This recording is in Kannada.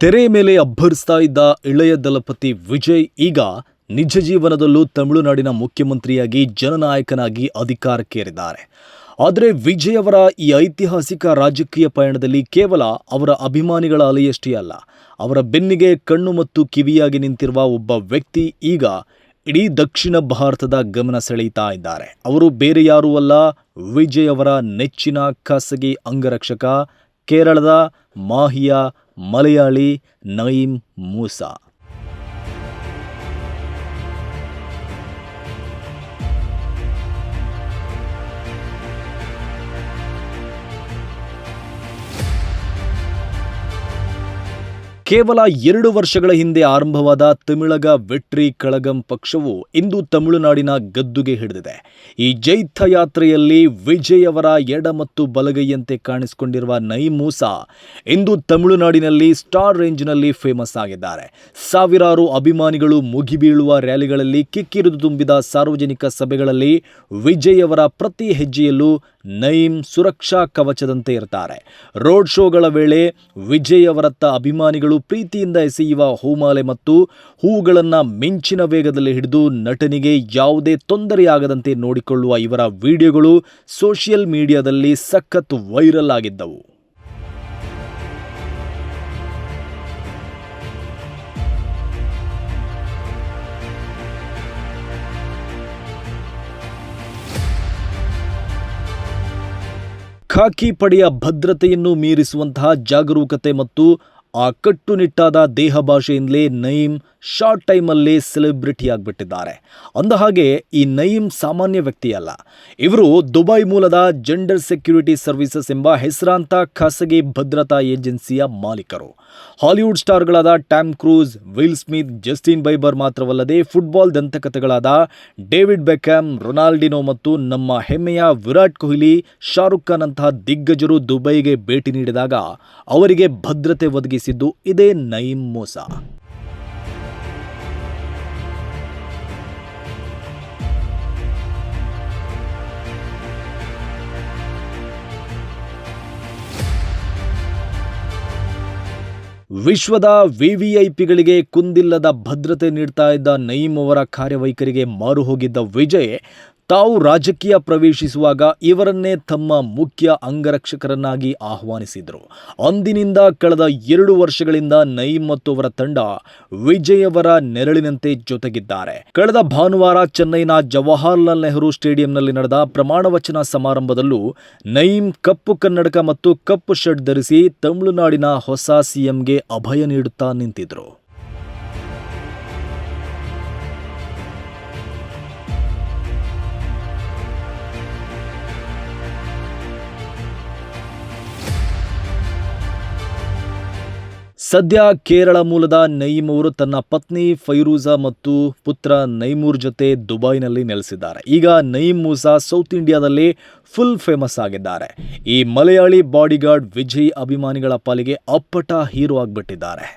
ತೆರೆ ಮೇಲೆ ಅಬ್ಬರಿಸ್ತಾ ಇದ್ದ ಇಳೆಯ ದಳಪತಿ ವಿಜಯ್ ಈಗ ನಿಜ ಜೀವನದಲ್ಲೂ ತಮಿಳುನಾಡಿನ ಮುಖ್ಯಮಂತ್ರಿಯಾಗಿ ಜನನಾಯಕನಾಗಿ ಅಧಿಕಾರಕ್ಕೇರಿದ್ದಾರೆ. ಆದರೆ ವಿಜಯ್ ಅವರ ಈ ಐತಿಹಾಸಿಕ ರಾಜಕೀಯ ಪಯಣದಲ್ಲಿ ಕೇವಲ ಅವರ ಅಭಿಮಾನಿಗಳ ಅಲೆಯಷ್ಟೇ ಅಲ್ಲ, ಅವರ ಬೆನ್ನಿಗೆ ಕಣ್ಣು ಮತ್ತು ಕಿವಿಯಾಗಿ ನಿಂತಿರುವ ಒಬ್ಬ ವ್ಯಕ್ತಿ ಈಗ ಇಡೀ ದಕ್ಷಿಣ ಭಾರತದ ಗಮನ ಸೆಳೆಯುತ್ತಾ ಇದ್ದಾರೆ. ಅವರು ಬೇರೆ ಯಾರೂ ಅಲ್ಲ, ವಿಜಯ್ ಅವರ ನೆಚ್ಚಿನ ಖಾಸಗಿ ಅಂಗರಕ್ಷಕ, ಕೇರಳದ ಮಾಹಿಯ ಮಲಯಾಳಿ ನಯೀಮ್ ಮೂಸಾ. ಕೇವಲ 2 ವರ್ಷಗಳ ಹಿಂದೆ ಆರಂಭವಾದ ತಮಿಳಗ ವೆಟ್ರಿ ಕಳಗಂ ಪಕ್ಷವು ಇಂದು ತಮಿಳುನಾಡಿನ ಗದ್ದುಗೆ ಹಿಡಿದಿದೆ. ಈ ಜೈತ್ರ ಯಾತ್ರೆಯಲ್ಲಿ ವಿಜಯ್ ಅವರ ಎಡ ಮತ್ತು ಬಲಗೈಯಂತೆ ಕಾಣಿಸಿಕೊಂಡಿರುವ ನಯೀಮ್ ಮೂಸಾ ಇಂದು ತಮಿಳುನಾಡಿನಲ್ಲಿ ಸ್ಟಾರ್ ರೇಂಜ್ನಲ್ಲಿ ಫೇಮಸ್ ಆಗಿದ್ದಾರೆ. ಸಾವಿರಾರು ಅಭಿಮಾನಿಗಳು ಮುಗಿಬೀಳುವ ರ್ಯಾಲಿಗಳಲ್ಲಿ, ಕಿಕ್ಕಿರಿದು ತುಂಬಿದ ಸಾರ್ವಜನಿಕ ಸಭೆಗಳಲ್ಲಿ ವಿಜಯ್ ಅವರ ಪ್ರತಿ ಹೆಜ್ಜೆಯಲ್ಲೂ ನಯೀಮ್ ಸುರಕ್ಷಾ ಕವಚದಂತೆ ಇರ್ತಾರೆ. ರೋಡ್ ಶೋಗಳ ವೇಳೆ ವಿಜಯ್ ಅವರತ್ತ ಅಭಿಮಾನಿಗಳು ಪ್ರೀತಿಯಿಂದ ಎಸೆಯುವ ಹೂಮಾಲೆ ಮತ್ತು ಹೂಗಳನ್ನು ಮಿಂಚಿನ ವೇಗದಲ್ಲಿ ಹಿಡಿದು ನಟನಿಗೆ ಯಾವುದೇ ತೊಂದರೆಯಾಗದಂತೆ ನೋಡಿಕೊಳ್ಳುವ ಇವರ ವಿಡಿಯೋಗಳು ಸೋಷಿಯಲ್ ಮೀಡಿಯಾದಲ್ಲಿ ಸಖತ್ ವೈರಲ್ ಆಗಿದ್ದವು. ಖಾಕಿ ಪಡೆಯ ಭದ್ರತೆಯನ್ನು ಮೀರಿಸುವಂತಹ ಜಾಗರೂಕತೆ ಮತ್ತು ಆ ಕಟ್ಟುನಿಟ್ಟಾದ ದೇಹ ಭಾಷೆಯಿಂದಲೇ ನಯೀಮ್ ಶಾರ್ಟ್ ಟೈಮಲ್ಲಿ ಸೆಲೆಬ್ರಿಟಿ ಆಗಿಬಿಟ್ಟಿದ್ದಾರೆ. ಅಂದಹಾಗೆ ಈ ನಯೀಮ್ ಸಾಮಾನ್ಯ ವ್ಯಕ್ತಿಯಲ್ಲ. ಇವರು ದುಬೈ ಮೂಲದ ಜೆಂಡರ್ ಸೆಕ್ಯೂರಿಟಿ ಸರ್ವಿಸಸ್ ಎಂಬ ಹೆಸರಾಂತ ಖಾಸಗಿ ಭದ್ರತಾ ಏಜೆನ್ಸಿಯ ಮಾಲೀಕರು. ಹಾಲಿವುಡ್ ಸ್ಟಾರ್ಗಳಾದ Tom Cruise, Will Smith, Justin Bieber ಮಾತ್ರವಲ್ಲದೆ ಫುಟ್ಬಾಲ್ ದಂತಕಥೆಗಳಾದ ಡೇವಿಡ್ ಬೆಕ್ಹ್ಯಾಮ್, ರೊನಾಲ್ಡಿನೋ ಮತ್ತು ನಮ್ಮ ಹೆಮ್ಮೆಯ ವಿರಾಟ್ ಕೊಹ್ಲಿ, ಶಾರುಖ್ ಖಾನ್ ಅಂತಹ ದಿಗ್ಗಜರು ದುಬೈಗೆ ಭೇಟಿ ನೀಡಿದಾಗ ಅವರಿಗೆ ಭದ್ರತೆ ಒದಗಿಸಿದ್ದು ಇದೇ ನಯೀಮ್ ಮೂಸಾ. ವಿಶ್ವದ ವಿವಿಐಪಿಗಳಿಗೆ ಕುಂದಿಲ್ಲದ ಭದ್ರತೆ ನೀಡ್ತಾ ಇದ್ದ ನಯೀಮ್ ಅವರ ಕಾರ್ಯವೈಖರಿಗೆ ಮಾರು ಹೋಗಿದ್ದ ವಿಜಯ್ ತಾವು ರಾಜಕೀಯ ಪ್ರವೇಶಿಸುವಾಗ ಇವರನ್ನೇ ತಮ್ಮ ಮುಖ್ಯ ಅಂಗರಕ್ಷಕರನ್ನಾಗಿ ಆಹ್ವಾನಿಸಿದರು. ಅಂದಿನಿಂದ ಕಳೆದ 2 ವರ್ಷಗಳಿಂದ ನಯೀಮ್ ಮತ್ತು ಅವರ ತಂಡ ವಿಜಯ್ ಅವರ ನೆರಳಿನಂತೆ ಜೊತೆಗಿದ್ದಾರೆ. ಕಳೆದ ಭಾನುವಾರ ಚೆನ್ನೈನ ಜವಾಹರ್ಲಾಲ್ ನೆಹರು ಸ್ಟೇಡಿಯಂನಲ್ಲಿ ನಡೆದ ಪ್ರಮಾಣ ವಚನ ಸಮಾರಂಭದಲ್ಲೂ ನಯೀಮ್ ಕಪ್ಪು ಕನ್ನಡಕ ಮತ್ತು ಕಪ್ಪು ಶರ್ಟ್ ಧರಿಸಿ ತಮಿಳುನಾಡಿನ ಹೊಸ ಸಿಎಂಗೆ ಅಭಯ ನೀಡುತ್ತಾ ನಿಂತಿದ್ರು. ಸದ್ಯ ಕೇರಳ ಮೂಲದ ನಯೀಮ್ ಅವರು ತನ್ನ ಪತ್ನಿ ಫೈರೂಜಾ ಮತ್ತು ಪುತ್ರ ನೈಮೂರ್ ಜೊತೆ ದುಬೈನಲ್ಲಿ ನೆಲೆಸಿದ್ದಾರೆ. ಈಗ ನಯೀಮ್ ಮೂಸಾ ಸೌತ್ ಇಂಡಿಯಾದಲ್ಲಿ ಫುಲ್ ಫೇಮಸ್ ಆಗಿದ್ದಾರೆ. ಈ ಮಲಯಾಳಿ ಬಾಡಿಗಾರ್ಡ್ ವಿಜಯ್ ಅಭಿಮಾನಿಗಳ ಪಾಲಿಗೆ ಅಪ್ಪಟ ಹೀರೋ ಆಗಿಬಿಟ್ಟಿದ್ದಾರೆ.